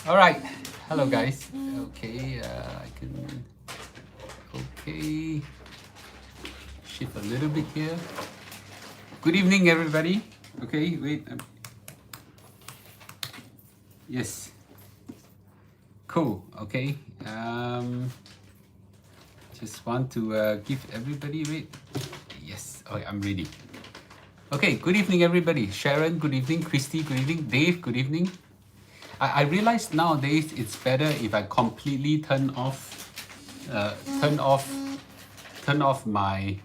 All right. Hello, guys. Okay, I can. Okay, shift a little bit here. Good evening, everybody. Okay, wait. Yes. Cool. Okay. Just want to give everybody. Wait. Yes. Okay, I'm ready. Okay. Good evening, everybody. Sharon. Good evening. Christy. Good evening. Dave. Good evening. I realize nowadays it's better if I completely uh, turn off turn off my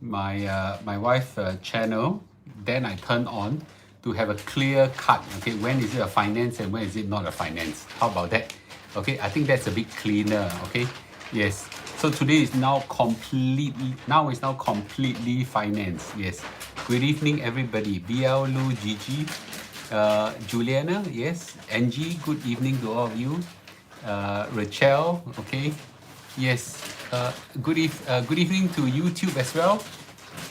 wife channel, then I turn on to have a clear cut. Okay, when is it a finance and when is it not a finance? How about that? Okay, I think that's a bit cleaner. Okay, yes. So today is now completely finance. Yes. Good evening, everybody. BL Lu, Gigi, Juliana. Yes. Angie. Good evening to all of you. Rachel. Okay. Yes. Good evening to YouTube as well.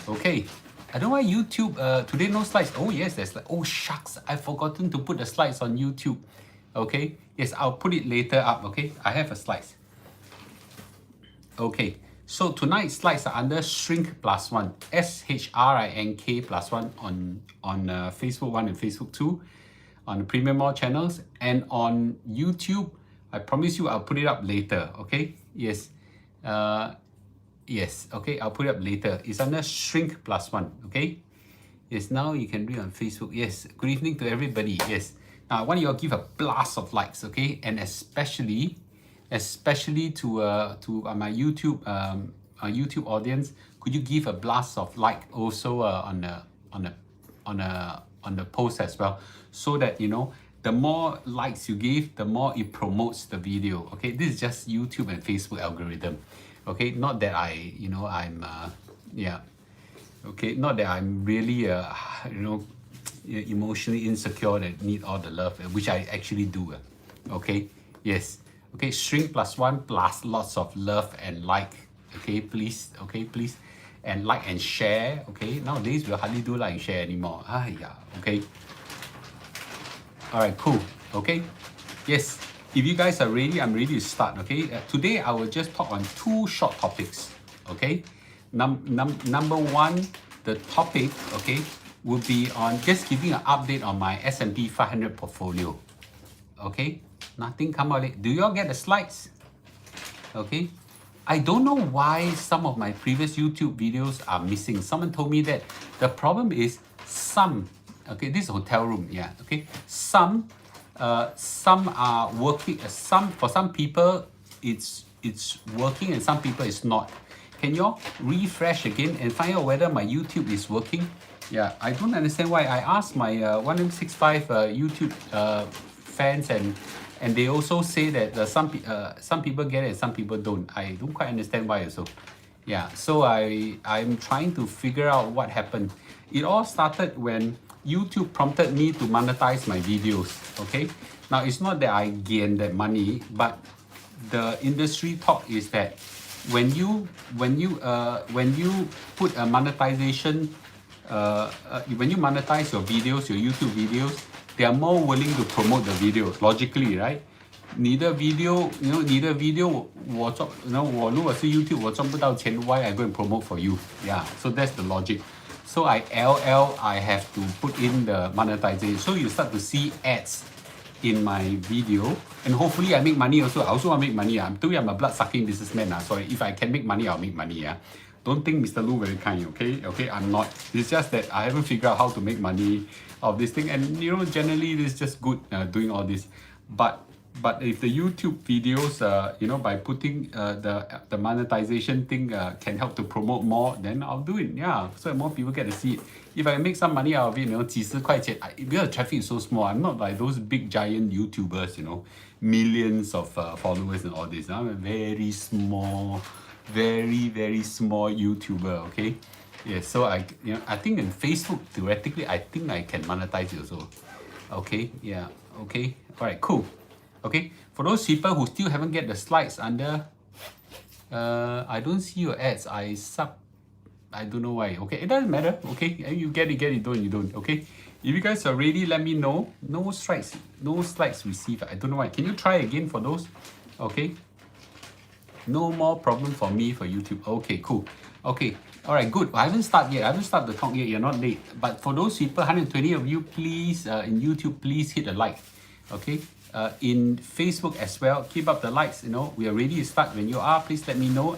Okay. I don't know why YouTube today no slides. Oh yes, there's like, oh shucks, I've forgotten to put the slides on YouTube. Okay. Yes, I'll put it later up. Okay. I have a slides. Okay. So tonight's slides are under Shrink plus one. SHRINK plus one on Facebook 1 and Facebook 2 on the Premium More channels, and on YouTube. I promise you I'll put it up later. Okay. Yes. Yes, okay, I'll put it up later. It's under Shrink plus one, okay? Yes, now you can read on Facebook. Yes, good evening to everybody. Yes, now I want you all give a blast of likes, okay? And especially to my YouTube audience, could you give a blast of like also on the post as well, so that you know the more likes you give, the more it promotes the video. Okay, this is just YouTube and Facebook algorithm. Okay, not that I'm yeah. Okay, not that I'm really you know emotionally insecure that need all the love, which I actually do. Okay, yes. Okay, Shrink plus one plus lots of love and like. Okay, please. Okay, please. And like and share. Okay, nowadays we hardly do like and share anymore. Ah, yeah. Okay. All right, cool. Okay. Yes. If you guys are ready, I'm ready to start. Okay. Today I will just talk on two short topics. Okay. Number one, the topic, okay, will be on just giving an update on my S&P 500 portfolio. Okay. Nothing come out. Do you all get the slides? Okay. I don't know why some of my previous YouTube videos are missing. Someone told me that the problem is okay, this is a hotel room, yeah, okay. Some are working, for some people it's working and some people it's not. Can you all refresh again and find out whether my YouTube is working? Yeah, I don't understand why. I asked my 1M65 YouTube fans, and they also say that some people get it, some people don't. I don't quite understand why also. Yeah, so I'm trying to figure out what happened. It all started when YouTube prompted me to monetize my videos. Okay, now it's not that I gained that money, but the industry talk is that when you put a monetization, when you monetize your videos, your YouTube videos, they are more willing to promote the video. Logically, right? 你的 video, you know, 你的 video 我如果是 YouTube 我赚不到钱 why I go and promote for you? Yeah, so that's the logic. So I have to put in the monetization. So you start to see ads in my video, and hopefully I make money also. I also want to make money. I'm a blood sucking businessman. So if I can make money, I'll make money. Don't think Mr. Lu very kind, okay? Okay, I'm not. It's just that I haven't figured out how to make money of this thing, and you know, generally it's just good doing all this. But if the YouTube videos, you know, by putting the monetization thing can help to promote more, then I'll do it. Yeah, so more people get to see it. If I make some money out of it, you know, 几十块钱, because the traffic is so small, I'm not like those big giant YouTubers, you know, millions of followers and all this. I'm a very small, very small YouTuber. Okay, yeah. So I think in Facebook theoretically, I think I can monetize it also. Okay, yeah. Okay, all right, cool. Okay, for those people who still haven't get the slides under, I don't see your ads. I don't know why. Okay, it doesn't matter. Okay, you get it, you don't. Okay, If you guys are ready, let me know. No slides received. I don't know why. Can you try again for those? Okay. No more problem for me for YouTube. Okay, cool. Okay. All right, good. I haven't started yet. I haven't started the talk yet. You're not late. But for those people, 120 of you, please, in YouTube, please hit a like. Okay. In Facebook as well, keep up the likes. You know, we are ready to start. When you are, please let me know.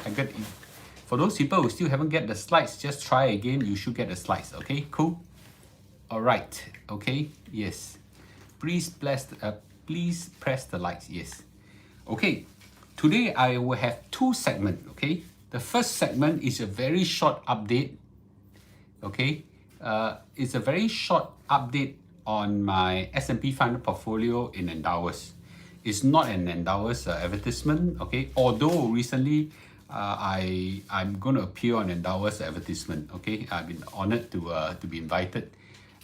For those people who still haven't get the slides, just try again. You should get the slides. Okay, cool. All right. Okay. Yes. Please press the likes. Yes. Okay. Today I will have two segments. Okay. The first segment is a very short update. Okay. It's a very short update on my S&P 500 portfolio in Endowers. It's not an Endowers advertisement. Okay. Although recently I'm going to appear on Endowers advertisement. Okay. I've been honored to be invited.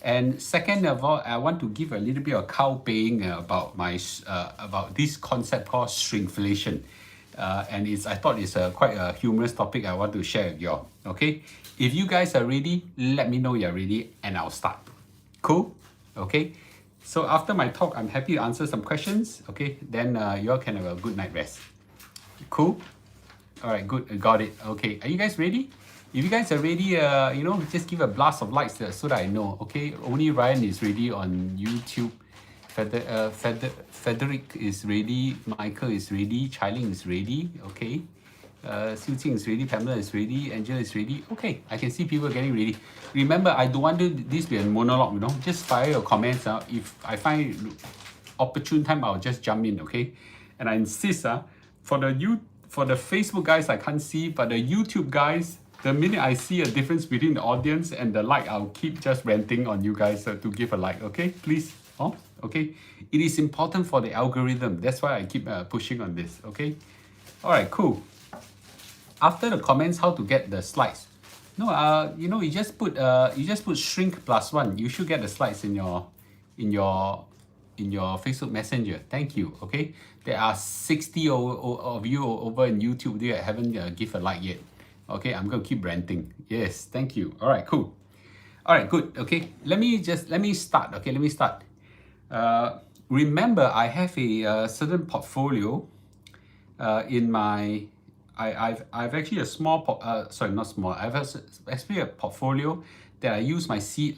And second of all, I want to give a little bit of cow paying about this concept called shrinkflation. And I thought it's quite a humorous topic I want to share with you all. Okay, if you guys are ready, let me know you're ready and I'll start. Cool? Okay. So after my talk, I'm happy to answer some questions. Okay, then you all can have a good night rest. Cool? All right, good. Got it. Okay, are you guys ready? If you guys are ready, just give a blast of lights so that I know. Okay, only Ryan is ready on YouTube. Frederick is ready. Michael is ready. Chailing is ready. Okay. Siu Qing is ready. Pamela is ready. Angela is ready. Okay, I can see people getting ready. Remember, I don't want this to be a monologue. Just fire your comments. If I find opportune time, I'll just jump in. Okay, and I insist. For the Facebook guys, I can't see, but the YouTube guys. The minute I see a difference between the audience and the like, I'll keep just ranting on you guys to give a like, okay? Please. Oh, okay. It is important for the algorithm. That's why I keep pushing on this, okay? All right, cool. After the comments, how to get the slides? No, you just put shrink +1. You should get the slides in your Facebook Messenger. Thank you. Okay. There are 60 of you over in YouTube that haven't give a like yet. Okay, I'm going to keep ranting. Yes, thank you. All right, cool. All right, good. Okay, let me start. Okay, let me start. Remember, I have a certain portfolio in my. I've actually a small. Sorry, not small. I have actually a portfolio that I use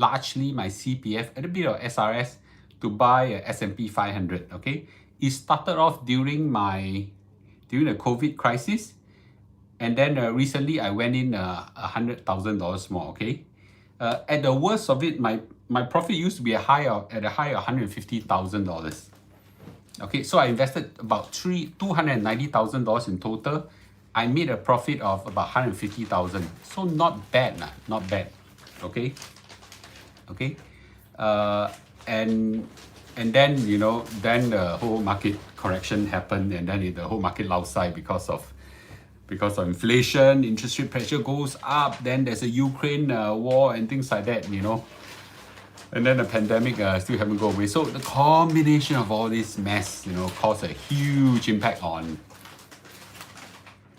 largely my CPF, a little bit of SRS to buy a S&P 500. Okay, it started off during the COVID crisis. And then recently I went in $100,000 more, okay? At the worst of it, my profit used to be at a high of $150,000. Okay, so I invested about $290,000 in total. I made a profit of about $150,000. So not bad, not bad. Okay, okay. And then then the whole market correction happened, and then the whole market lao sai because of inflation, interest rate pressure goes up, then there's a Ukraine war and things like that, and then the pandemic still haven't gone away. So the combination of all this mess, caused a huge impact on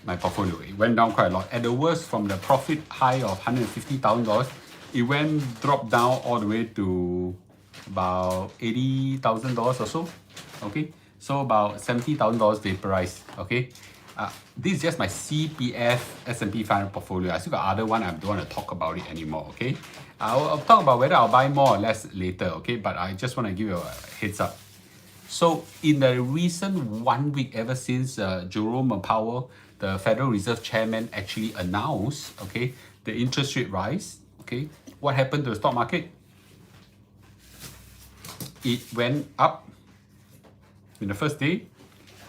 my portfolio. It went down quite a lot. At the worst, from the profit high of $150,000, it dropped down all the way to about $80,000 or so. Okay, so about $70,000 vaporized. Okay. This is just my CPF S&P 500 portfolio. I still got other one. I don't want to talk about it anymore. Okay, I'll talk about whether I'll buy more or less later. Okay, but I just want to give you a heads up. So in the recent 1 week, ever since Jerome Powell, the Federal Reserve Chairman, actually announced, okay, the interest rate rise. Okay, what happened to the stock market? It went up in the first day.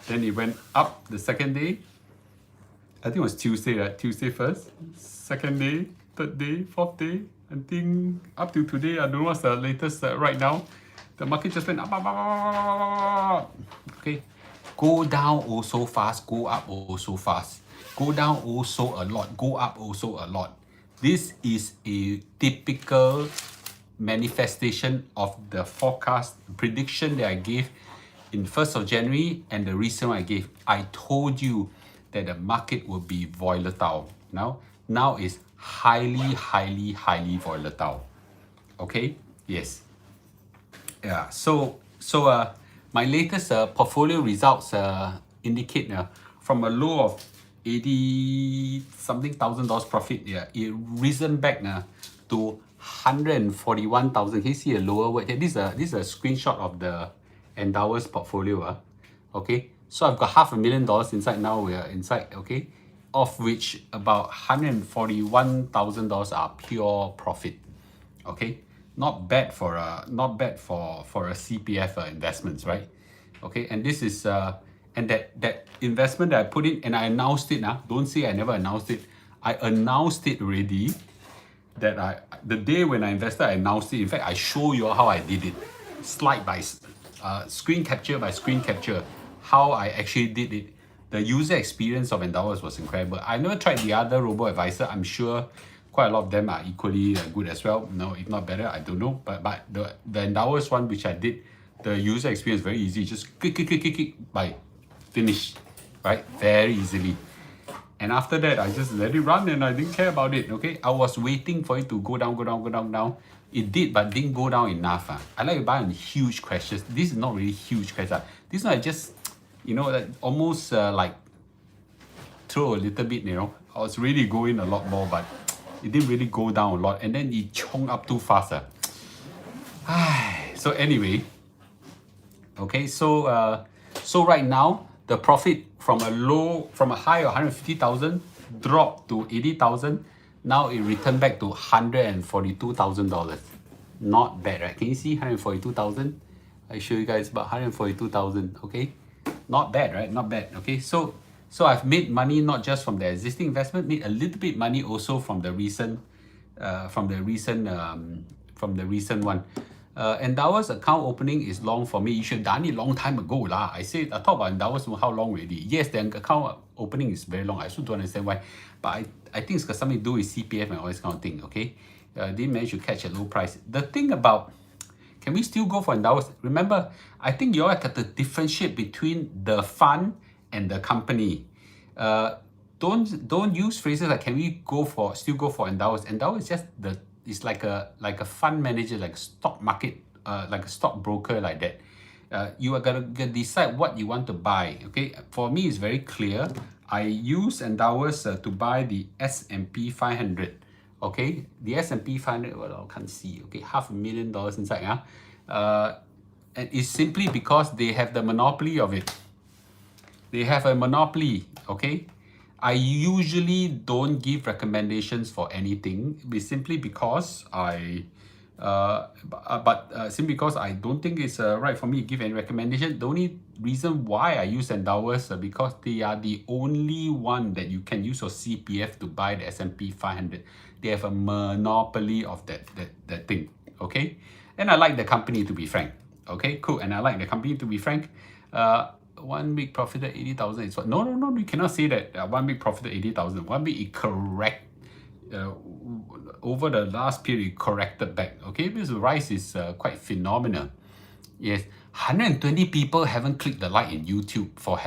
Then it went up the second day. I think it was Tuesday, right? Tuesday first, second day, third day, fourth day. I think up to today, I don't know what's the latest right now. The market just went up. Okay. Go down also fast, go up also fast. Go down also a lot, go up also a lot. This is a typical manifestation of the forecast prediction that I gave in 1st of January and the recent one I gave. I told you that the market will be volatile. Now it's highly volatile. Okay? Yes. Yeah. My latest portfolio results indicate from a low of 80 something thousand dollars profit. Yeah, it risen back to 141,000. Can you see a lower word here? This is a screenshot of the Endowers portfolio. Okay, so I've got $500,000 inside now. We are inside. Okay, of which about $141,000 are pure profit. Okay, not bad for a CPF investments, right? Okay, and this is and that investment that I put in and I announced it now. Don't say I never announced it. I announced it already. That the day when I invested, I announced it. In fact, I show you how I did it, slide by screen capture by screen capture, how I actually did it. The user experience of Endowers was incredible. I never tried the other robo-advisor. I'm sure quite a lot of them are equally good as well. No, if not better, I don't know. But the Endowers one, which I did, the user experience very easy. Just click, by finish, right? Very easily. And after that, I just let it run and I didn't care about it. Okay, I was waiting for it to go down. It did, but didn't go down enough. I like to buy on huge crashes. This is not really huge crash. This one I just, almost like throw a little bit. I was really going a lot more, but it didn't really go down a lot. And then it chong up too fast. So anyway, okay, so right now the profit from a high of 150,000 dropped to 80,000. Now it returned back to $142,000. Not bad, right? Can you see 142,000? I show you guys about 142,000. Okay, not bad, right? Not bad. Okay, so I've made money not just from the existing investment, made a little bit money also from the recent one. Endowers account opening is long for me. You should have done it long time ago lah. I talk about Endowers how long already. Yes, the account opening is very long. I also don't understand why, but I think it's got something to do with CPF and all this kind of thing. Okay, didn't manage to catch a low price. The thing about, can we still go for Endowers? Remember, I think you all have to differentiate between the fund and the company. Don't use phrases like can we still go for Endowers. Endowers is just it's like a fund manager, like stock market, like a stock broker like that. You are gonna decide what you want to buy. Okay, for me it's very clear. I use Endowers to buy the S&P 500. Okay, the S&P 500, well, I can't see. Okay, $500,000 inside. And it's simply because they have the monopoly of it. They have a monopoly. Okay, I usually don't give recommendations for anything, simply because simply because I don't think it's right for me to give any recommendation. The only reason why I use Endowers because they are the only one that you can use your CPF to buy the S&P 500. They have a monopoly of that thing. Okay, and I like the company, to be frank. Okay, cool. And I like the company, to be frank. 1 week profited 80,000 is what? No, you cannot say that 1 week profited 80,000. 1 week it correct over the last period, it corrected back. Okay, because the rise is quite phenomenal. Yes, 120 people haven't clicked the like in YouTube. For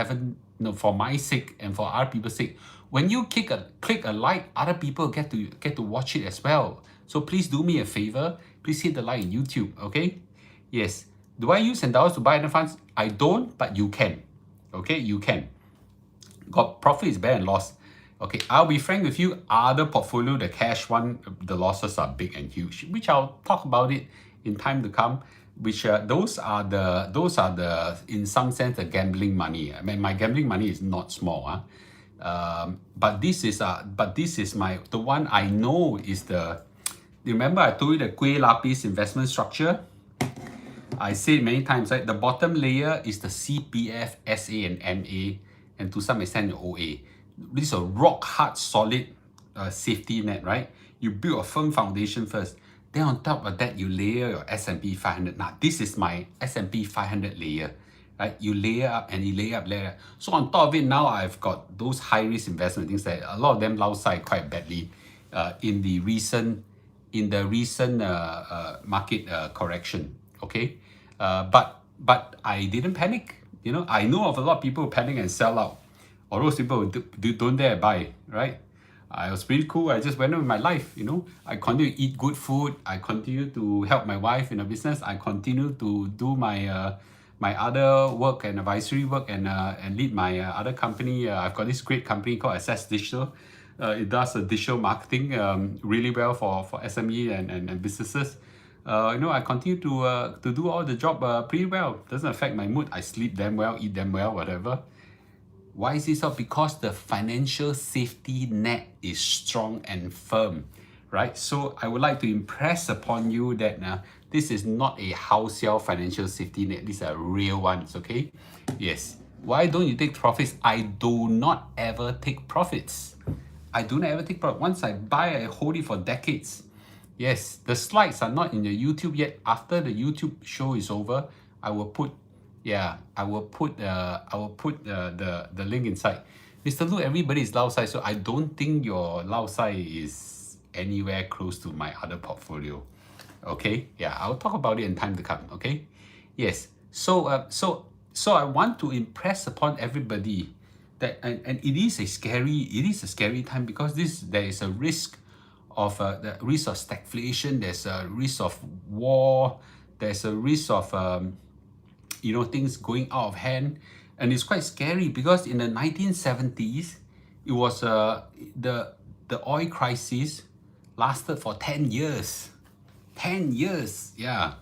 my sake and for other people's sake. When you click a like, other people get to watch it as well. So please do me a favor. Please hit the like in YouTube. Okay. Yes. Do I use Endowers to buy other funds? I don't, but you can. Okay, you can. Got profit is better than loss. Okay, I'll be frank with you. Other portfolio, the cash one, the losses are big and huge, which I'll talk about it in time to come. Which those are the in some sense the gambling money. I mean, my gambling money is not small. But this is the one I know is the. Remember I told you the Kueh Lapis investment structure. I say it many times, right? The bottom layer is the CPF, SA, and MA, and to some extent the OA. This is a rock hard, solid safety net, right? You build a firm foundation first. Then on top of that, you layer your S&P 500. Now, this is my S&P 500 layer, right? You layer up and you layer up. So on top of it, now I've got those high-risk investment things that a lot of them lao sai quite badly in the recent market correction. Okay, but I didn't panic. I know of a lot of people who panic and sell out, or those people who don't dare buy, right? I was pretty cool. I just went on with my life, you know. I continue to eat good food. I continue to help my wife in a business. I continue to do my my other work and advisory work and lead my other company. I've got this great company called Access Digital. It does digital marketing really well for SME and businesses. You know, I continue to do all the job pretty well. Doesn't affect my mood. I sleep damn well, eat damn well, whatever. Why is this so? Because the financial safety net is strong and firm, right? So I would like to impress upon you that this is not a house sale financial safety net. These are real ones, okay? Yes. Why don't you take profits? I do not ever take profits. I do not ever take profit. Once I buy, I hold it for decades. Yes, the slides are not in the YouTube yet. After the YouTube show is over, I will put the link inside. Mr. Lu, everybody is lao sai, so I don't think your lao sai is anywhere close to my other portfolio. Okay, yeah, I'll talk about it in time to come. Okay, yes. So I want to impress upon everybody that and it is a scary time because there is a risk of the risk of stagflation. There's a risk of war. There's a risk of you know, things going out of hand, and it's quite scary because in the 1970s, it was the oil crisis lasted for 10 years. 10 years, yeah.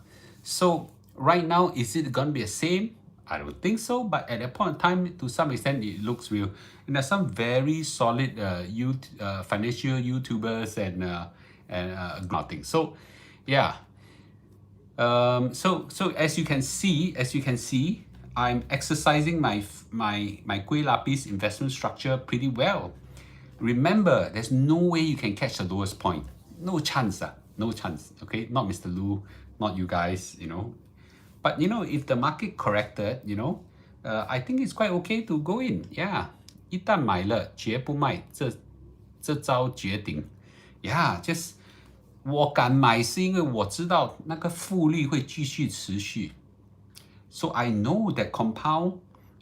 So right now, is it gonna be the same? I don't think so, but at that point in time, to some extent, it looks real. And there's some very solid financial YouTubers and nothing. So, yeah. So as you can see, I'm exercising my Kueh Lapis investment structure pretty well. Remember, there's no way you can catch the lowest point. No chance, no chance. Okay, not Mr. Lu, not you guys, you know. But you know, if the market corrected, you know, I think it's quite okay to go in. Yeah, 一旦买了，绝不卖，这招绝顶。Yeah, just 我敢买是因为我知道那个复利会继续持续。So I know that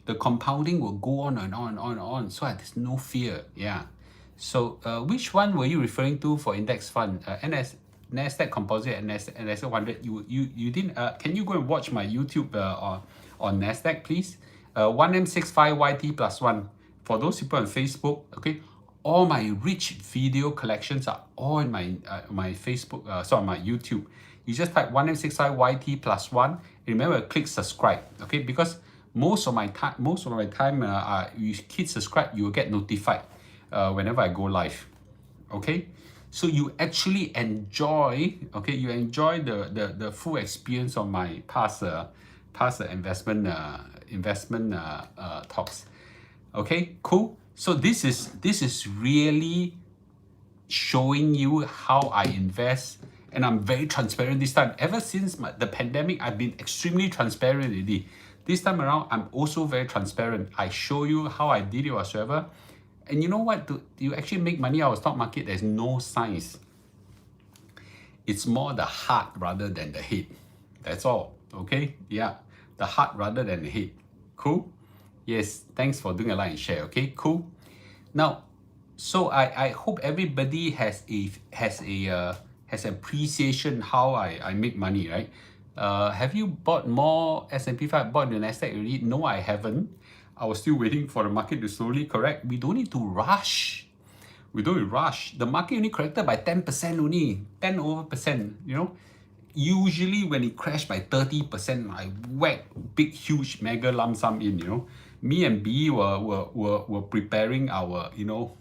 the compounding will go on and on and on and on. So there's no fear. Yeah. So which one were you referring to for index fund? Nasdaq Composite and NASDAQ 100. You didn't. Can you go and watch my YouTube on Nasdaq, please? 1M65YT plus 1. For those people on Facebook, okay. All my rich video collections are all in my Facebook, my YouTube. You just type 1M65YT plus 1. Remember, click subscribe, okay? Because most of my time, you hit subscribe, you will get notified whenever I go live, okay? So you actually enjoy, okay? You enjoy the full experience of my past investment talks, okay? Cool. So this is really showing you how I invest, and I'm very transparent this time. Ever since the pandemic, I've been extremely transparent already. This time around, I'm also very transparent. I show you how I did it whatsoever. And you know what? Do you actually make money out of stock market? There's no science. It's more the heart rather than the head. That's all. Okay? Yeah. The heart rather than the head. Cool? Yes, thanks for doing a like and share. Okay, cool. Now, so I hope everybody has appreciation how I make money, right? Have you bought more S&P 500, bought the Nasdaq already? No, I haven't. I was still waiting for the market to slowly correct. We don't need to rush. We don't rush. The market only corrected by 10% only, 10%, you know. Usually when it crashed by 30%, I whack big, huge, mega lump sum in, you know. Me and B were preparing our, you know,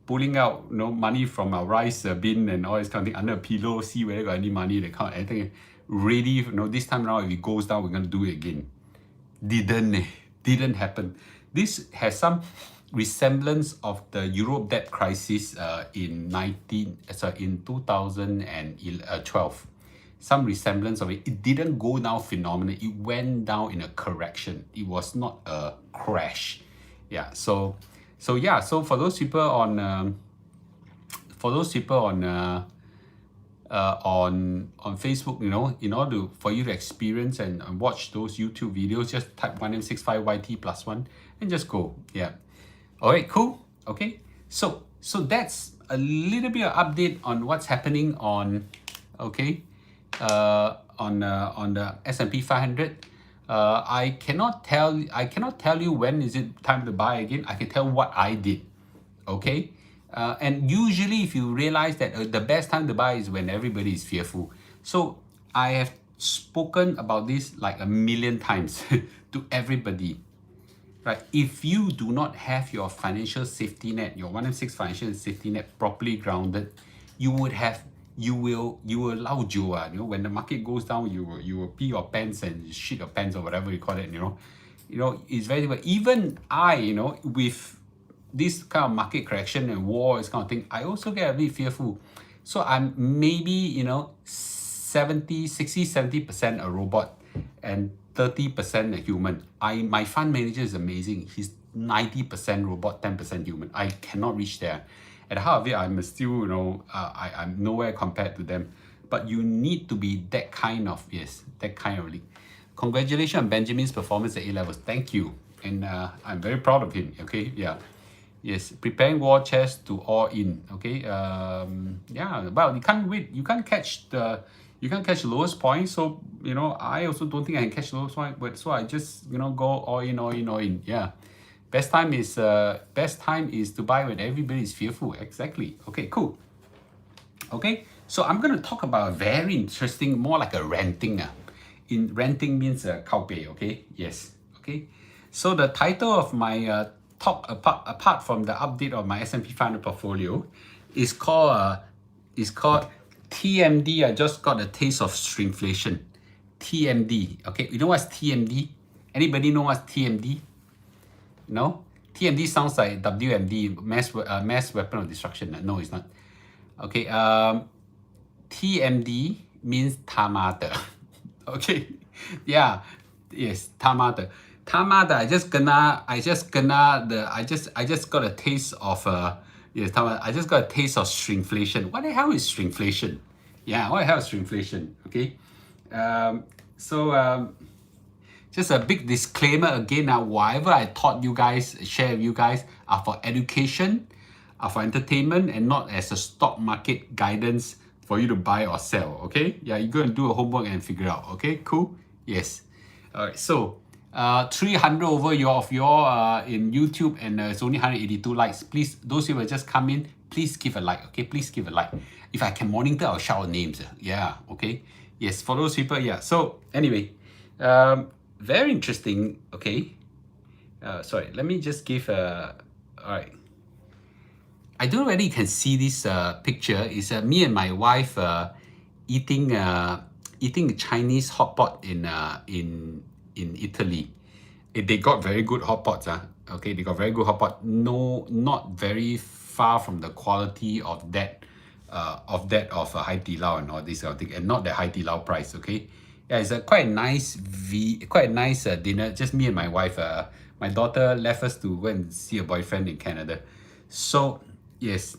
pulling out, you know, money from our rice bin and all this kind of thing under a pillow, see whether got any money, that kind of anything. Ready, you know, this time around, if it goes down, we're going to do it again. Didn't happen. This has some resemblance of the Europe debt crisis in 2012. Some resemblance of it. It didn't go down phenomenally. It went down in a correction. It was not a crash. Yeah. So yeah. So for those people on Facebook, you know, in order for you to experience and watch those YouTube videos, just type 1M65YT plus 1 and just go. Yeah. All right. Cool. Okay. So So that's a little bit of update on what's happening on, okay, on the S&P 500. I cannot tell you when is it time to buy again. I can tell what I did, okay. And usually, if you realize that the best time to buy is when everybody is fearful. So I have spoken about this like a million times to everybody. Right, if you do not have your financial safety net, your 1M6 financial safety net properly grounded, you will lao jiu, when the market goes down, you will pee your pants and shit your pants or whatever you call it, it's very difficult. Even I, with this kind of market correction and war, this kind of thing, I also get a bit fearful. So I'm maybe, 70% a robot and 30% a human. My fund manager is amazing. He's 90% robot, 10% human. I cannot reach there. At the heart of it, I'm still, I'm nowhere compared to them. But you need to be that kind of league. Congratulations on Benjamin's performance at A-levels. Thank you. And I'm very proud of him. Okay, yeah. Yes, preparing war chest to all in. Okay, yeah. Well, you can't wait. You can't catch the lowest point. So I also don't think I can catch the lowest point. But so I just go all in. Yeah, best time is to buy when everybody is fearful. Exactly. Okay, cool. Okay, so I'm gonna talk about a very interesting, more like a ranting. Ranting means kao pei. Okay. Yes. Okay. So the title of my talk apart from the update of my S&P 500 portfolio is called TMD. I just got a taste of shrinkflation. TMD. Okay, you know what's TMD? Anybody know what's TMD? No? TMD sounds like WMD, mass weapon of destruction. No, it's not. Okay, TMD means tamada. Okay, yeah, yes, tamada. Tamada, I just got a taste of I just got a taste of shrinkflation. What the hell is shrinkflation? Yeah, what the hell is shrinkflation? Okay, just a big disclaimer again. Now, whatever I taught you guys, share with you guys, are for education, are for entertainment, and not as a stock market guidance for you to buy or sell. Okay, yeah, you go and do a homework and figure out. Okay, cool. Yes. All right. So 300 over your in YouTube, and it's only 182 likes. Please, those who will just come in, please give a like. Okay, please give a like. If I can monitor, I'll shout names. Yeah. Okay. Yes, for those people. Yeah. So anyway, very interesting. Okay. Sorry. Let me just give a. All right. I don't know whether you can see this picture. It's me and my wife eating Chinese hot pot in Italy. They got very good hot pots. Okay, they got very good hot pot. No, not very far from the quality of that of Hai Di Lao and all this sort of thing, and not the Hai Di Lao price. Okay, yeah, it's a quite nice dinner. Just me and my wife. My daughter left us to go and see a boyfriend in Canada. So yes,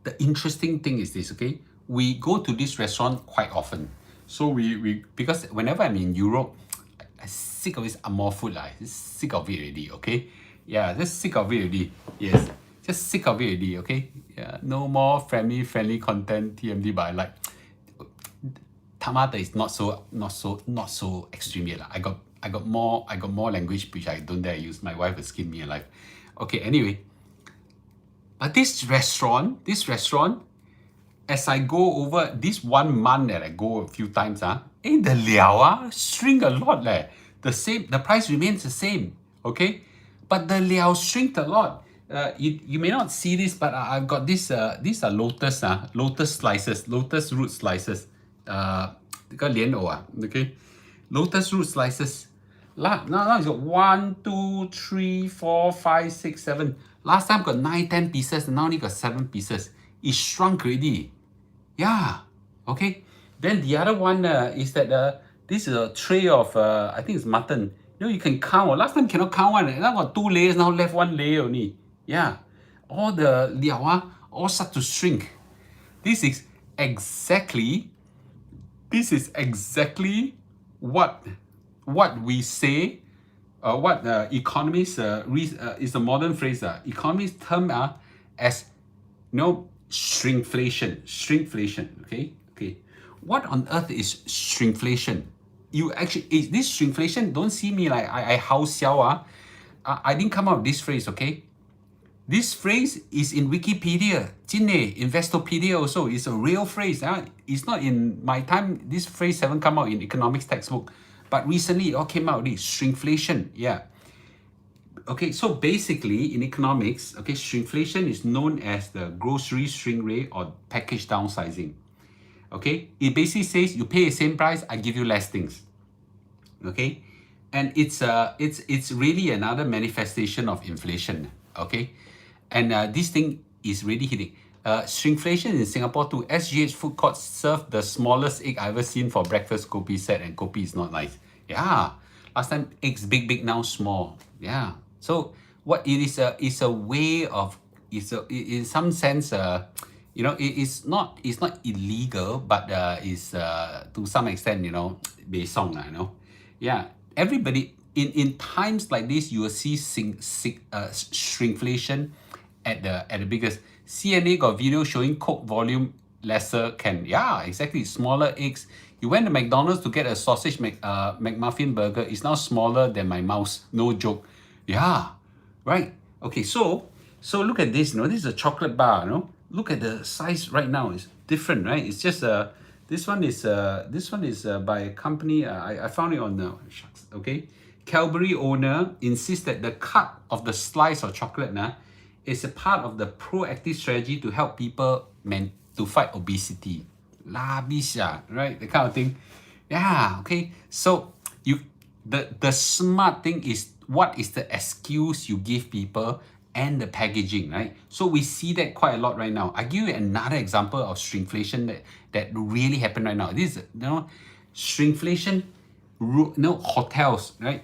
the interesting thing is this. Okay, we go to this restaurant quite often. So we because whenever I'm in Europe, I'm sick of this Amor food. Just sick of it already, okay? Yeah, just sick of it already. Yes, just sick of it already, okay? Yeah, no more friendly content TMD, but I like Tamata is not so extreme yet. I got more language which I don't dare use. My wife will skin me alive. Okay, anyway. But this restaurant, as I go over this 1 month that I go a few times, the liao shrink a lot. The price remains the same, okay? But the liao shrink a lot. You may not see this, but I've got this. These are lotus slices, lotus root slices. Okay, lotus root slices. Now it's got 1, 2, 3, 4, 5, 6, 7. Last time got 9, 10 pieces, and now only got 7 pieces. It shrunk already. Yeah. Okay. Then the other one is that this is a tray of I think it's mutton. You can count. Last time cannot count one. Now got 2 layers. Now left 1 layer only. Yeah. All the liao all start to shrink. This is exactly what we say. what economists is a modern phrase. Economists term as shrinkflation. Shrinkflation. Okay. What on earth is shrinkflation? You actually is this shrinkflation? Don't see me like I house I didn't come up with this phrase. Okay. This phrase is in Wikipedia, Jine, Investopedia also. It's a real phrase. It's not in my time. This phrase haven't come out in economics textbook. But recently it all came out. This shrinkflation. Yeah. Okay, so basically in economics, okay, shrinkflation is known as the grocery shrink rate or package downsizing. Okay, it basically says you pay the same price, I give you less things. Okay, and it's really another manifestation of inflation. Okay, and this thing is really hitting. Shrinkflation in Singapore too. SGH food courts serve the smallest egg I ever seen for breakfast kopi set, and kopi is not nice. Yeah, last time eggs big, now small. Yeah. So what it is a way of in some sense it's not illegal, but is to some extent yeah, everybody in times like this you will see shrinkflation at the biggest. CNA got video showing Coke volume lesser can. Yeah, exactly, smaller eggs. You went to McDonald's to get a sausage McMuffin burger. It's now smaller than my mouse. No joke. Yeah, right. Okay, so look at this. This is a chocolate bar. Look at the size right now. It's different, right? It's just this one is by a company. I found it on the shucks. Okay, Cadbury owner insists that the cut of the slice of chocolate is a part of the proactive strategy to help people to fight obesity. Right? The kind of thing. Yeah, okay. So the smart thing is what is the excuse you give people and the packaging, right? So we see that quite a lot right now. I give you another example of shrinkflation that really happened right now. This is shrinkflation, hotels, right?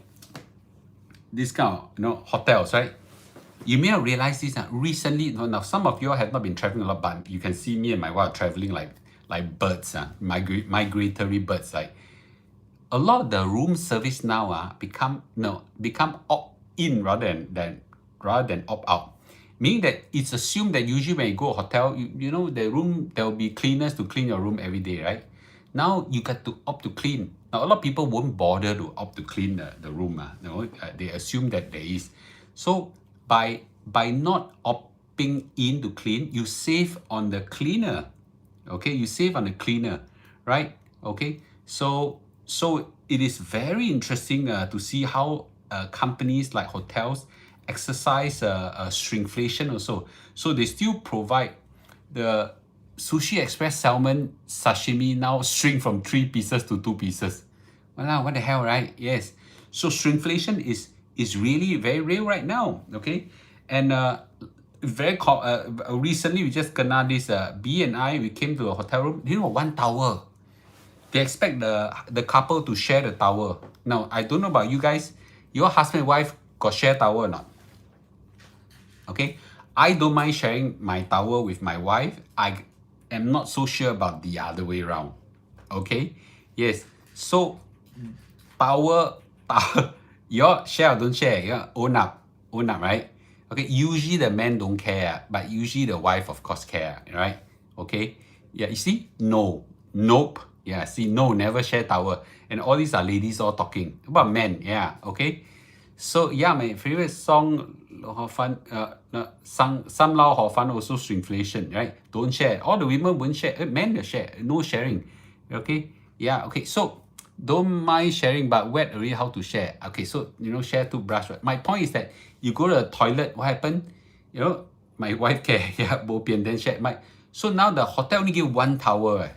This kind of hotels, right? You may have realized this recently. Now some of you have not been traveling a lot, but you can see me and my wife traveling like birds, migratory birds. Like a lot of the room service now become opt-in rather than opt-out. Meaning that it's assumed that usually when you go to a hotel, the room, there will be cleaners to clean your room every day, right? Now you got to opt to clean. Now a lot of people won't bother to opt to clean the room. They assume that there is. So by not opting in to clean, you save on the cleaner. Okay, you save on the cleaner, right? Okay, so it is very interesting to see how companies like hotels exercise shrinkflation also. So they still provide the Sushi Express salmon sashimi now shrink from 3 pieces to 2 pieces. Wow, what the hell, right? Yes. So shrinkflation is really very real right now. Okay, and recently we just kena this. B and I, we came to a hotel room. One towel. They expect the couple to share the towel. Now I don't know about you guys. Your husband and wife got share towel or not? Okay, I don't mind sharing my towel with my wife. I am not so sure about the other way around. Okay, yes. So towel, your share or don't share, own up, right? Okay, usually the men don't care, but usually the wife of course care, right? Okay, yeah, you see, nope, yeah, see, no, never share towel. And all these are ladies all talking about men. Yeah, okay. So yeah, my favorite song, Some Lao Hor Fun, also shrinkflation, right? Don't share. All the women won't share. Men will share. No sharing. Okay. Yeah. Okay. So don't mind sharing, but wet already how to share. Okay. So share toothbrush. Right? My point is that you go to the toilet. What happened? My wife care. Yeah. Bo pian then share. So now the hotel only give one towel. Right?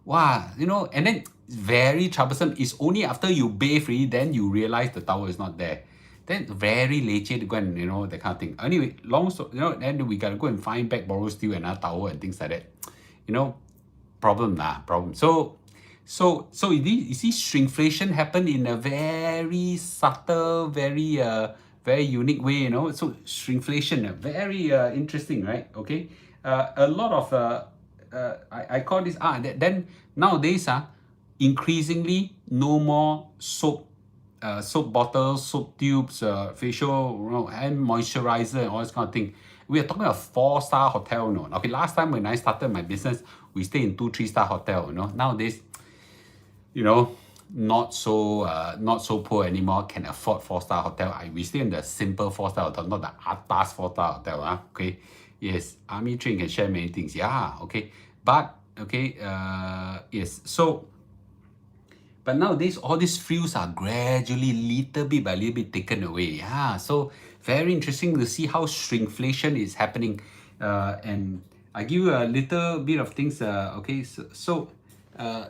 Wow. And then very troublesome. It's only after you bathe really, then you realize the towel is not there. Then very leceh to go and that kind of thing. Anyway, then we gotta go and find back, borrow still another towel and things like that. Problem. So you see shrinkflation happen in a very subtle, very very unique way. So shrinkflation, very interesting, right? Okay, a lot of I call this then nowadays increasingly no more soap soap bottles, soap tubes, facial, hand moisturizer, and all this kind of thing. We are talking about 4-star hotel, Okay, last time when I started my business, we stay in 2-3-star hotel, Nowadays, not so poor anymore, can afford 4-star hotel. We stay in the simple 4-star hotel, not the atas 4-star hotel. Okay. Yes, army train can share many things. Yeah, okay. But okay, yes. But nowadays, all these frills are gradually, little bit by little bit, taken away. Yeah, so very interesting to see how shrinkflation is happening. And I give you a little bit of things. Okay,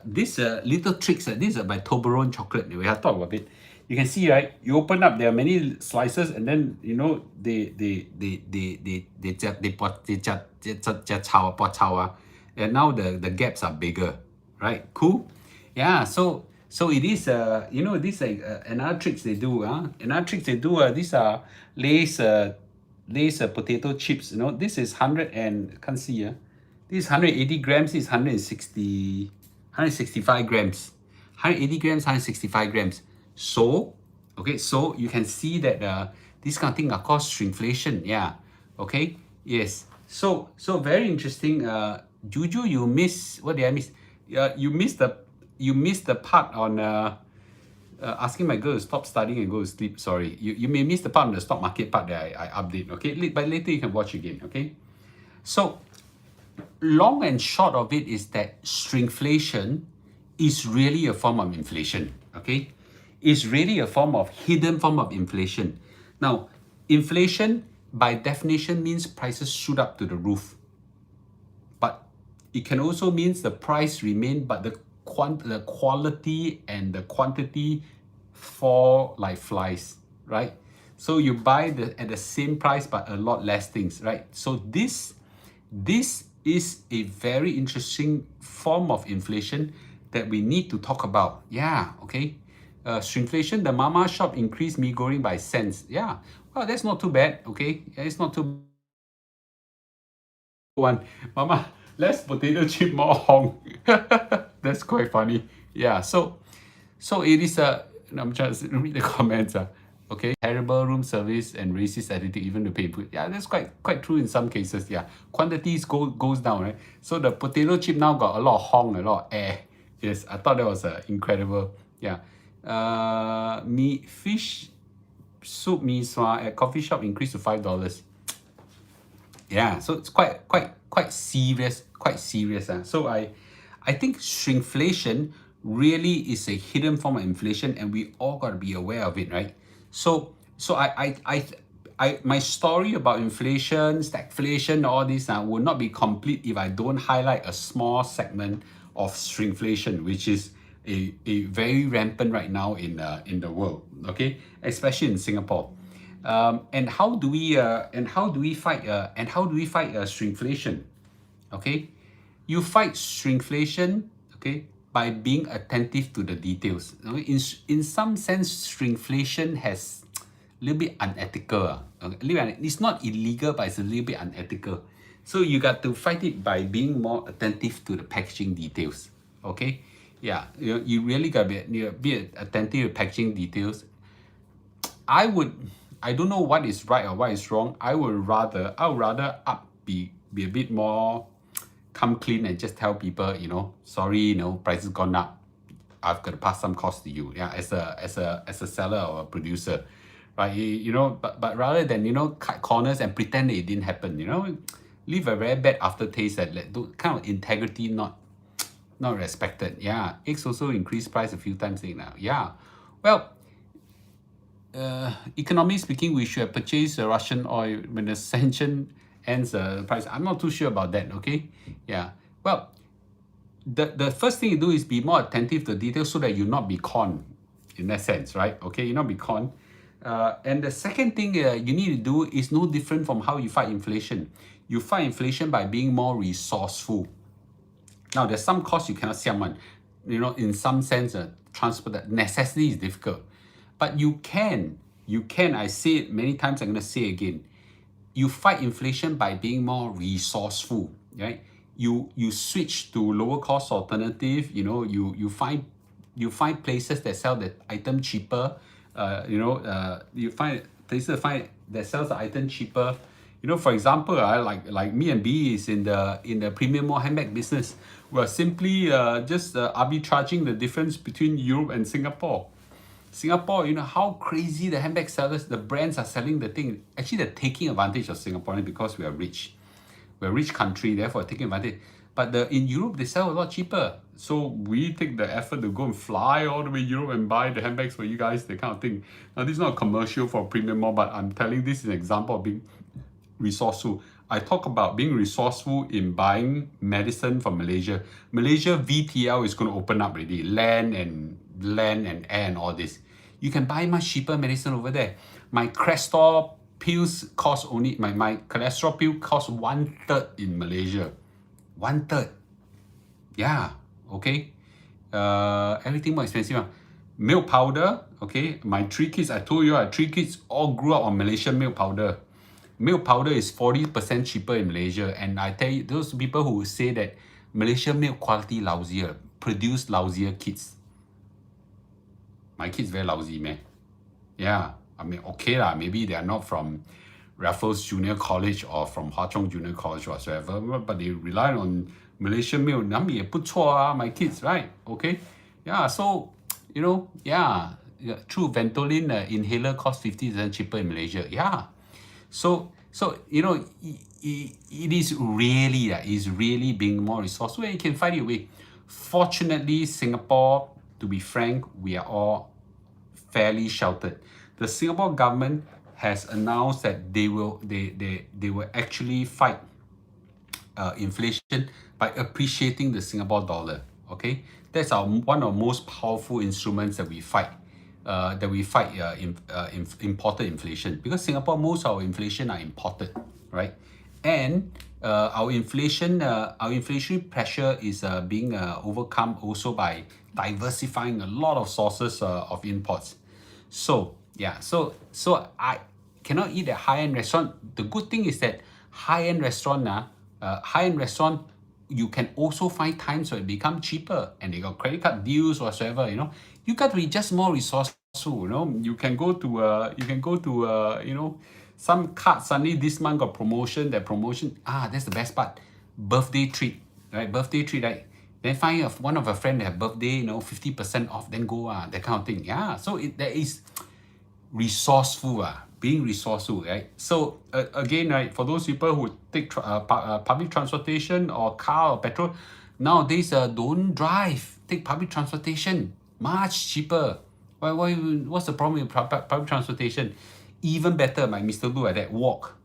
this little tricks. This is by Toblerone chocolate. We have talked about it. You can see, right? You open up, there are many slices, and then and now the gaps are bigger, right? Cool. Yeah, so it is this like another tricks they do. Another tricks they do. These are Lay's potato chips. This is 100 and can't see. This is 180 grams. This is 165 grams. 180 grams, 165 grams. So, okay, so you can see that this kind of thing are called shrinkflation. Yeah. Okay. Yes. So very interesting. Juju, you miss, what did I miss? You missed the part on asking my girl to stop studying and go to sleep. Sorry, you may miss the part on the stock market part that I update. Okay, but later you can watch again. Okay, so long and short of it is that shrinkflation is really a form of inflation. Okay, it's really a hidden form of inflation. Now, inflation by definition means prices shoot up to the roof. But it can also means the price remain, but the quality and the quantity fall like flies, right? So you buy at the same price but a lot less things, right? So this is a very interesting form of inflation that we need to talk about. Yeah, okay. Shrinkflation, the mama shop increased mee goreng by cents. Yeah, well, that's not too bad. Okay, it's not too one. Mama, less potato chip, more hong. That's quite funny. Yeah, so it is I'm trying to read the comments. Okay, terrible room service and racist attitude even to pay food. Yeah, that's quite true in some cases. Yeah, quantities goes down, right? So the potato chip now got a lot of hong, a lot of air. Yes, I thought that was incredible. Yeah, fish soup mee sua at coffee shop increased to $5. Yeah, so it's quite serious, So I think shrinkflation really is a hidden form of inflation, and we all got to be aware of it, right? So my story about inflation, stagflation, all this will not be complete if I don't highlight a small segment of shrinkflation, which is a very rampant right now in the world, okay, especially in Singapore. And how do we fight shrinkflation? Okay, you fight shrinkflation, okay, by being attentive to the details. In some sense, shrinkflation has a little bit unethical. It's not illegal, but it's a little bit unethical. So you got to fight it by being more attentive to the packaging details. Okay, yeah, you really got to be attentive to packaging details. I don't know what is right or what is wrong. I would rather be a bit more come clean and just tell people, sorry, prices gone up. I've got to pass some cost to you. Yeah, as a seller or a producer, right? But rather than cut corners and pretend it didn't happen, leave a very bad aftertaste that kind of integrity not respected. Yeah, eggs also increased price a few times now. Yeah, well. Economically speaking, we should have purchased Russian oil when the sanction ends the price. I'm not too sure about that, okay? Yeah. Well, the first thing you do is be more attentive to details so that you not be conned in that sense, right? Okay, you not be conned. And the second thing you need to do is no different from how you fight inflation. You fight inflation by being more resourceful. Now, there's some costs you cannot siam. In some sense, transport necessity is difficult. But you can, I say it many times, I'm going to say it again. You fight inflation by being more resourceful, right? You switch to lower cost alternative, you find places that sell the item cheaper, you find places that sells the item cheaper. For example, like me and B is in the premium mall handbag business. We're simply just arbitraging the difference between Europe and Singapore. Singapore, how crazy the handbag sellers, the brands are selling the thing. Actually, they're taking advantage of Singaporeans because we are rich. We're a rich country, therefore taking advantage. But in Europe, they sell a lot cheaper. So we take the effort to go and fly all the way to Europe and buy the handbags for you guys, that kind of thing. Now, this is not a commercial for premium mall, but I'm telling this is an example of being resourceful. I talk about being resourceful in buying medicine from Malaysia. Malaysia VTL is going to open up already. Land and air and all this. You can buy much cheaper medicine over there. My Crestor pills cost only, my cholesterol pill costs 1/3 in Malaysia. 1/3. Yeah, okay. Everything more expensive. Milk powder, okay. My 3 kids, I told you, 3 kids all grew up on Malaysian milk powder. Milk powder is 40% cheaper in Malaysia. And I tell you, those people who say that Malaysian milk quality lousier, produce lousier kids. My kids very lousy, man. Yeah, I mean, okay lah, maybe they are not from Raffles Junior College or from Hwa Chong Junior College whatsoever, but they rely on Malaysian milk. 也不错啊, my kids, right? Okay? Yeah, so, yeah, true, Ventolin inhaler costs 50% cheaper in Malaysia. Yeah. So it is really being more resourceful, and you can find it away. Fortunately, Singapore, to be frank, we are all fairly sheltered. The Singapore government has announced that they will actually fight inflation by appreciating the Singapore dollar. Okay, that's one of the most powerful instruments that we fight. Imported inflation, because Singapore, most of our inflation are imported, right? And our inflationary pressure is being overcome also by diversifying a lot of sources of imports. So yeah, so I cannot eat at high-end restaurant. The good thing is that high-end restaurant, you can also find times where it become cheaper, and they got credit card deals whatsoever. You got to be just more resourceful. You can go to some card, suddenly this month got promotion, that promotion, that's the best part. Birthday treat, right? Then find one of a friend that have birthday, 50% off, then go, that kind of thing. Yeah, so there is resourceful, being resourceful, right? So again, right, for those people who take public transportation or car or petrol, nowadays don't drive, take public transportation, much cheaper. What's the problem with public transportation? Even better, my Mr. Lu like that, walk.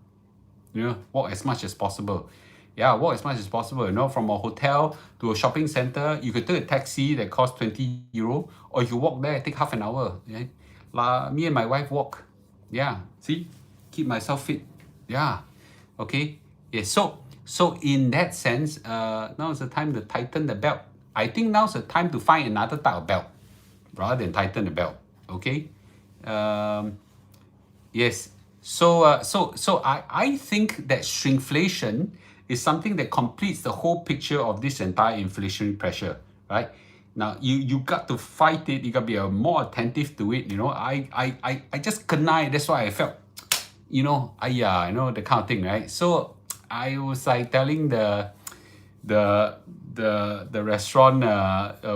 Walk as much as possible. Yeah, walk as much as possible. From a hotel to a shopping center, you could take a taxi that costs 20 euro, or you walk there, take half an hour. Right? Me and my wife walk. Yeah, see, keep myself fit. Yeah, okay. Yeah, so in that sense, now's the time to tighten the belt. I think now's the time to find another type of belt rather than tighten the belt. Okay. Yes. So I think that shrinkflation is something that completes the whole picture of this entire inflationary pressure, right? Now you got to fight it. You got to be more attentive to it. I just kena. That's why I felt, the kind of thing, right? So I was like telling the restaurant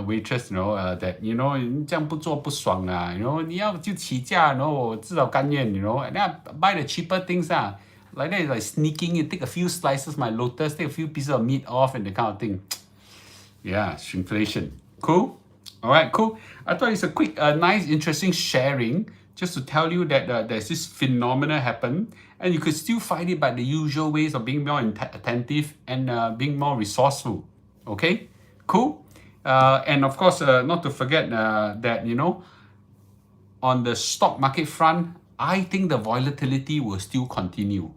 waitress, that 这样不做不爽啦，你要就起价，我至少甘愿，and then I buy the cheaper things like that is like sneaking in, take a few slices of my lotus, take a few pieces of meat off, and that kind of thing. Yeah, shrinkflation. Cool. All right, cool. I thought it's a quick, nice, interesting sharing just to tell you that there's this phenomenon happen, and you could still fight it by the usual ways of being more attentive and being more resourceful. Okay, cool. And of course, not to forget that, on the stock market front, I think the volatility will still continue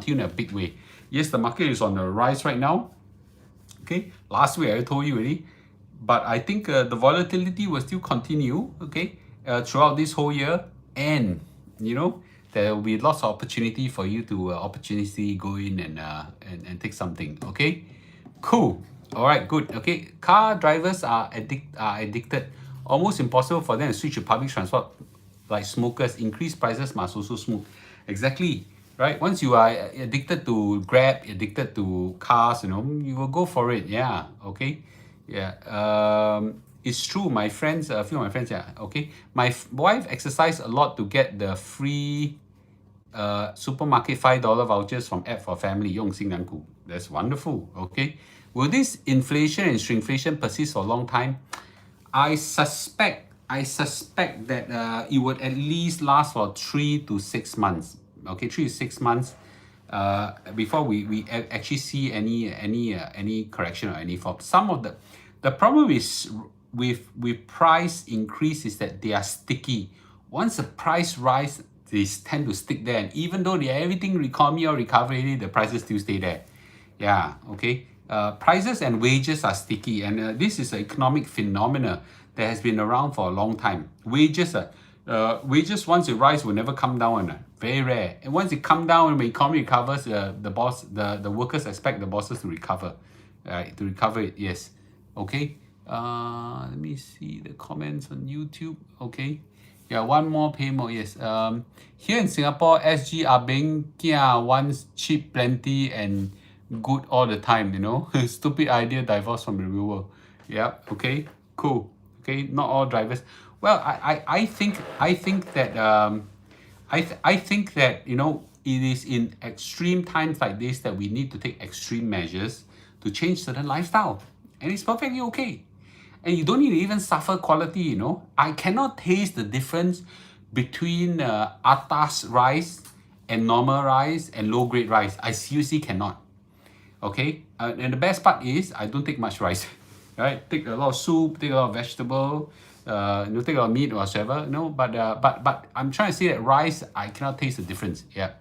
in a big way. Yes, the market is on the rise right now. Okay, last week I told you already, but I think the volatility will still continue, okay, throughout this whole year, and there will be lots of opportunity for you to opportunistically go in and take something. Okay, cool. All right, good. Okay, car drivers are addicted. Almost impossible for them to switch to public transport. like smokers, increased prices must also smoke. Exactly, right? Once you are addicted to Grab, addicted to cars, you will go for it. Yeah, okay. Yeah, it's true. My friends, a few of my friends, yeah, okay. My wife exercised a lot to get the free supermarket $5 vouchers from app for family 用心良苦. That's wonderful. Okay. Will this inflation and shrinkflation persist for a long time? I suspect that it would at least last for 3 to 6 months. Okay, 3 to 6 months before we actually see any correction or any fall. Some of the problem is with price increase is that they are sticky. Once the price rise, they tend to stick there, and even though everything economy or recovery, the prices still stay there. Yeah, okay. Prices and wages are sticky, and this is an economic phenomena that has been around for a long time. Wages once it rise will never come down. Very rare. And once it come down, when the economy recovers, the workers expect the bosses to recover, to recover it. Yes, okay. Let me see the comments on YouTube. Okay. Yeah, one more pay more. Yes. Here in Singapore, SG are being wants cheap, plenty, and good all the time. Stupid idea, divorce from the real world. Yeah. Okay. Cool. Okay. Not all drivers. Well, I think that I think that it is in extreme times like this that we need to take extreme measures to change certain lifestyle, and it's perfectly okay. And you don't need to even suffer quality. I cannot taste the difference between atas rice and normal rice and low grade rice. I seriously cannot. Okay, and the best part is I don't take much rice. Right, take a lot of soup, take a lot of vegetable, take a lot of meat or whatever. But I'm trying to say that rice, I cannot taste the difference. Yeah,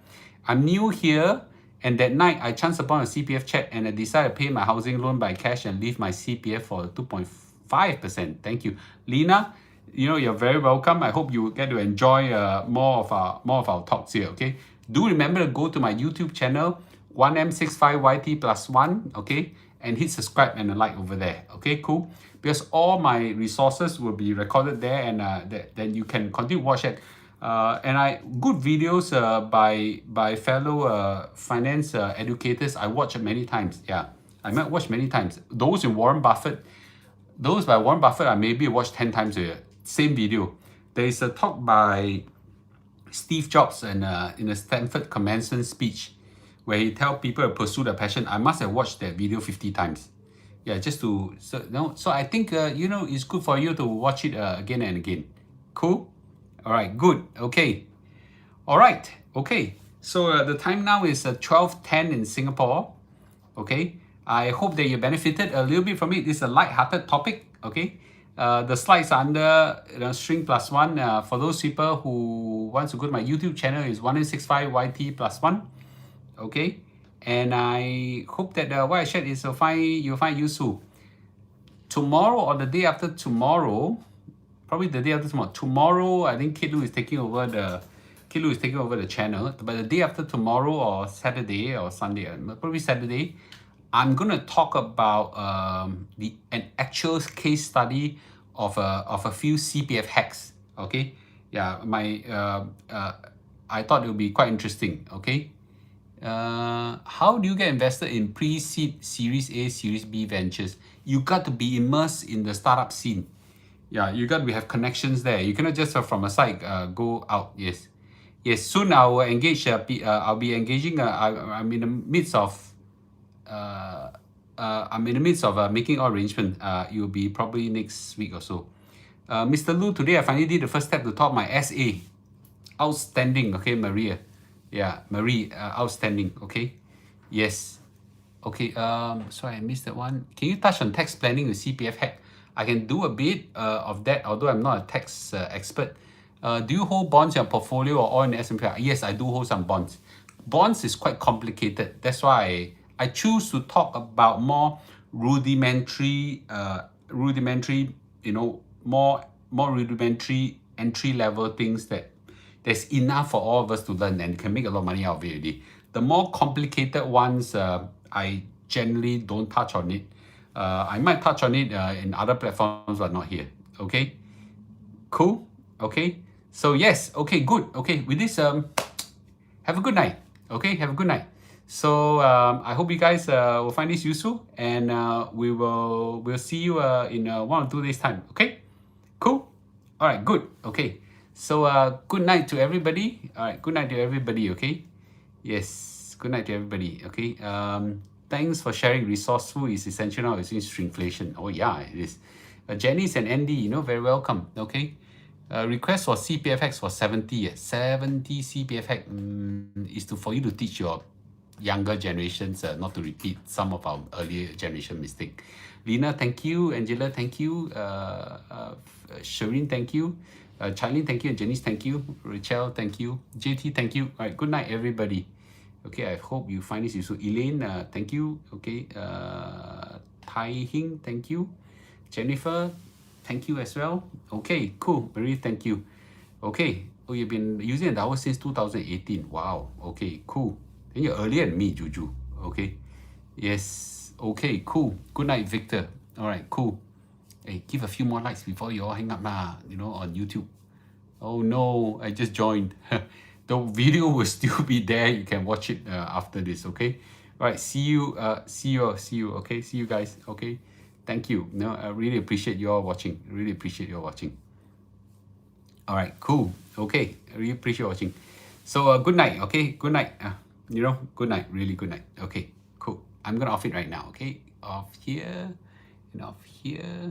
I'm new here, and that night I chanced upon a CPF check, and I decided to pay my housing loan by cash and leave my CPF for 2.5%. Thank you, Lena. You're very welcome. I hope you get to enjoy more of our talks here. Okay, do remember to go to my YouTube channel 1M65YT+1, okay, and hit subscribe and a like over there. Okay, cool. Because all my resources will be recorded there, and then you can continue to watch it. And good videos by fellow finance educators. I watch it many times. Yeah, I might watch many times. Those by Warren Buffett, I maybe watch 10 times a year. Same video. There is a talk by Steve Jobs and in a Stanford commencement speech, where he tell people to pursue their passion. I must have watched that video 50 times. Yeah, just to so I think it's good for you to watch it again and again. Cool. All right. Good. Okay. All right. Okay. So the time now is 12:10 in Singapore. Okay. I hope that you benefited a little bit from it. This is a light-hearted topic. Okay. The slides are under Shrink+1. For those people who want to go to my YouTube channel, is 165YT+1. Okay, and I hope that what I shared is you'll find useful. Tomorrow or the day after tomorrow, probably the day after tomorrow. Tomorrow, I think Kid Lu is taking over the channel. But the day after tomorrow, or Saturday or Sunday, probably Saturday, I'm gonna talk about an actual case study of a few CPF hacks. Okay, yeah, I thought it would be quite interesting. Okay. How do you get invested in pre-seed Series A, Series B ventures? You got to be immersed in the startup scene. Yeah, you got to have connections there. You cannot just from a side go out. Yes, Soon I will engage. I'll be engaging. I'm in the midst of. Making arrangement. It will be probably next week or so. Mr. Lu, today I finally did the first step to top my SA. Outstanding. Okay, Maria. Yeah, Marie, outstanding. Okay, yes. Okay. Sorry, I missed that one. Can you touch on tax planning with CPF hack? I can do a bit of that, although I'm not a tax expert. Do you hold bonds in your portfolio or all in the S&P? Yes, I do hold some bonds. Bonds is quite complicated. That's why I choose to talk about more rudimentary, more rudimentary entry level things that there's enough for all of us to learn and can make a lot of money out of it already. The more complicated ones, I generally don't touch on it. I might touch on it in other platforms, but not here. Okay, cool. Okay, So yes, okay, good. Okay, with this, have a good night. Okay, have a good night. So I hope you guys will find this useful, and we'll see you in 1 or 2 days time. Okay, cool. All right, good. Okay, so good night to everybody. All right, good night to everybody. Okay, yes, good night to everybody. Okay, thanks for sharing. Resourceful is essential now. It's in shrinkflation. Oh yeah, it is. Janice and Andy, very welcome. Okay. Request for CPF hacks for 70. 70 CPF hack is for you to teach your younger generations not to repeat some of our earlier generation mistake. Lina, thank you. Angela, thank you. Shireen, thank you. Charlene, thank you. Janice, thank you. Rachel, thank you. JT, thank you. All right, good night, everybody. Okay, I hope you find this useful. Elaine, thank you. Okay, Tai Hing, thank you. Jennifer, thank you as well. Okay, cool. Marie, thank you. Okay. Oh, you've been using the hour since 2018. Wow. Okay, cool. Then you're earlier than me, Juju. Okay. Yes. Okay, cool. Good night, Victor. All right, cool. Hey, give a few more likes before you all hang up lah, on YouTube. Oh no, I just joined. The video will still be there. You can watch it after this, okay? All right, see you. Okay, see you guys. Okay, thank you. No, I really appreciate you all watching. Really appreciate you all watching. All right, cool. Okay, I really appreciate watching. So good night. Okay, good night. Good night. Really good night. Okay, cool. I'm gonna off it right now. Okay, off here and off here.